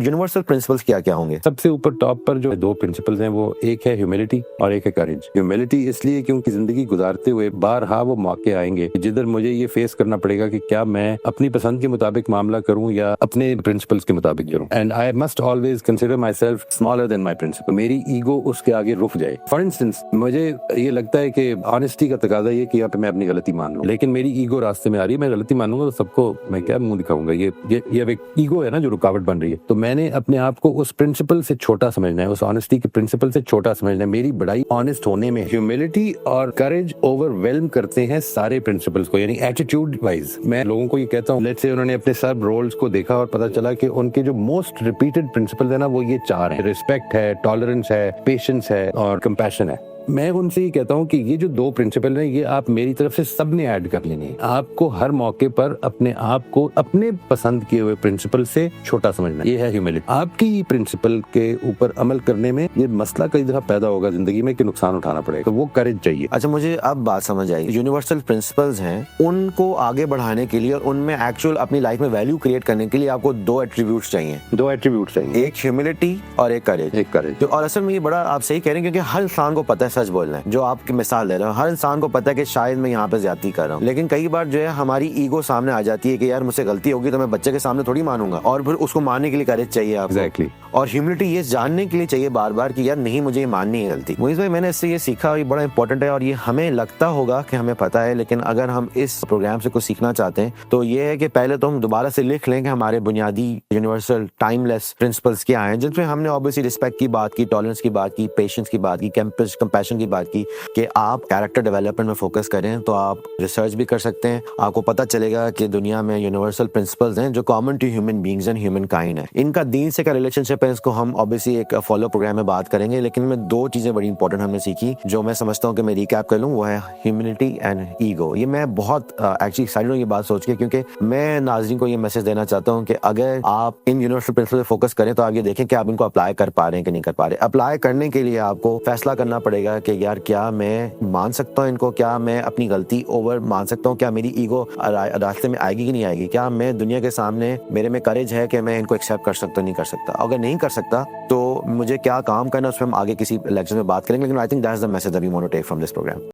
Universal principles क्या क्या होंगे? सबसे ऊपर टॉप पर जो दो प्रिंसिपल्स हैं वो एक है ह्यूमिलिटी और एक है करेज। ह्यूमिलिटी इसलिए क्योंकि जिंदगी गुजारते हुए बारहा वो मौके आएंगे जिधर मुझे ये फेस करना पड़ेगा कि क्या मैं अपनी पसंद के मुताबिक मामला करूं या अपने प्रिंसिपल्स के मुताबिक करूं। And I must always consider myself smaller than my principle. मेरी ईगो उसके आगे रुक जाए। फॉर इंस्टेंस मुझे ये लगता है कि ऑनेस्टी का तकाजा ये कि यहाँ पे मैं अपनी गलती मान लूं, लेकिन मेरी ईगो रास्ते में आ रही है। मैं गलती मानूंगा तो सबको मैं क्या मुंह दिखाऊंगा। ये एक ईगो है ना जो रुकावट बन रही है। तो मैंने अपने आप को उस प्रिंसिपल से छोटा समझना है, उस ऑनेस्टी के प्रिंसिपल से छोटा समझना है। मेरी बड़ाई ऑनेस्ट होने में। ह्यूमिलिटी और करेज ओवरवेल्म करते हैं सारे प्रिंसिपल्स को, यानी एटीट्यूड वाइज। मैं लोगों को ये कहता हूँ, लेट्स से उन्होंने अपने सब रोल्स को देखा और पता चला कि उनके जो मोस्ट रिपीटेड प्रिंसिपल्स है ना वो ये चार हैं। रिस्पेक्ट है, टॉलरेंस है, पेशेंस है और कंपैशन है। मैं उनसे ये कहता हूँ कि ये जो दो प्रिंसिपल हैं ये आप मेरी तरफ से सबने ऐड कर लेने हैं। आपको हर मौके पर अपने आप को अपने पसंद किए हुए प्रिंसिपल से छोटा समझना है। ये है ह्यूमिलिटी। आपकी प्रिंसिपल के ऊपर अमल करने में ये मसला कई दफा पैदा होगा जिंदगी में कि नुकसान उठाना पड़ेगा, तो वो करेज चाहिए। अच्छा, मुझे अब बात समझ आई। यूनिवर्सल प्रिंसिपल्स हैं, उनको आगे बढ़ाने के लिए और उनमें एक्चुअल अपनी लाइफ में वैल्यू क्रिएट करने के लिए आपको दो एट्रीब्यूट्स चाहिए। दो एट्रीब्यूट्स चाहिए, एक ह्यूमिलिटी और एक करेज। तो और असल में ये बड़ा आप सही कह रहे हैं, क्योंकि हर इंसान को पता है, सच बोलना है, जो आपकी मिसाल दे रहे हो, हर इंसान को पता है कि शायद मैं यहाँ पे ज्यादती कर रहा हूँ, लेकिन कई बार जो है हमारी ईगो सामने आ जाती है कि यार मुझसे गलती होगी तो मैं बच्चे के सामने थोड़ी मानूंगा, और फिर उसको मानने के लिए करेज चाहिए आपको। एग्जैक्टली। और ह्यूमिलिटी ये जानने के लिए चाहिए बार बार कि यार नहीं, मुझे ये माननी है गलती। मोइज़ भाई, मैंने इससे ये सीखा और ये बड़ा इंपॉर्टेंट है, और ये हमें लगता होगा कि हमें पता है, लेकिन अगर हम इस प्रोग्राम से कुछ सीखना चाहते हैं तो ये है कि पहले तो हम दोबारा से लिख लें कि हमारे बुनियादी यूनिवर्सल टाइमलेस प्रिंसिपल्स क्या हैं, जिसमें हमने ऑब्वियसली रिस्पेक्ट की बात की, टॉलरेंस की बात की, पेशेंस की बात की, कंपैशन की बात की, कि आप कैरेक्टर डेवलपमेंट में फोकस करें तो आप रिसर्च भी कर सकते हैं। आपको पता चलेगा कि दुनिया में यूनिवर्सल प्रिंसिपल्स हैं जो common to human beings and humankind है। इनका दीन से क्या रिलेशनशिप है, इसको हम ऑब्वियसली एक फॉलो प्रोग्राम में बात करेंगे, लेकिन में दो चीजें बड़ी इंपॉर्टेंट हमने सीखी जो मैं समझता हूँ कि मैं रिकैप कर लूँ। वो है ह्यूमिलिटी एंड ईगो। ये मैं बहुत एक्चुअली एक्साइटेड हूँ ये बात सोच के, क्योंकि मैं नाज़रीन को ये मैसेज देना चाहता हूँ कि अगर आप इन यूनिवर्सल प्रिंसिपल पे फोकस करें तो आप ये देखें कि आप इनको अप्लाई कर पा रहे हैं कि नहीं कर पा रहे। अप्लाई करने के लिए आपको फैसला करना पड़ेगा कि यार क्या मैं मान सकता हूँ इनको, क्या मैं अपनी गलती ओवर मान सकता हूँ, क्या मेरी ईगो रास्ते में आएगी कि नहीं आएगी, क्या मैं दुनिया के सामने मेरे में करेज है कि मैं इनको एक्सेप्ट कर सकता हूँ, नहीं कर सकता। अगर नहीं कर सकता तो मुझे क्या काम करना, उसमें हम आगे किसी लेक्चर में बात करेंगे, लेकिन I think that's the message that we want to take from this programme.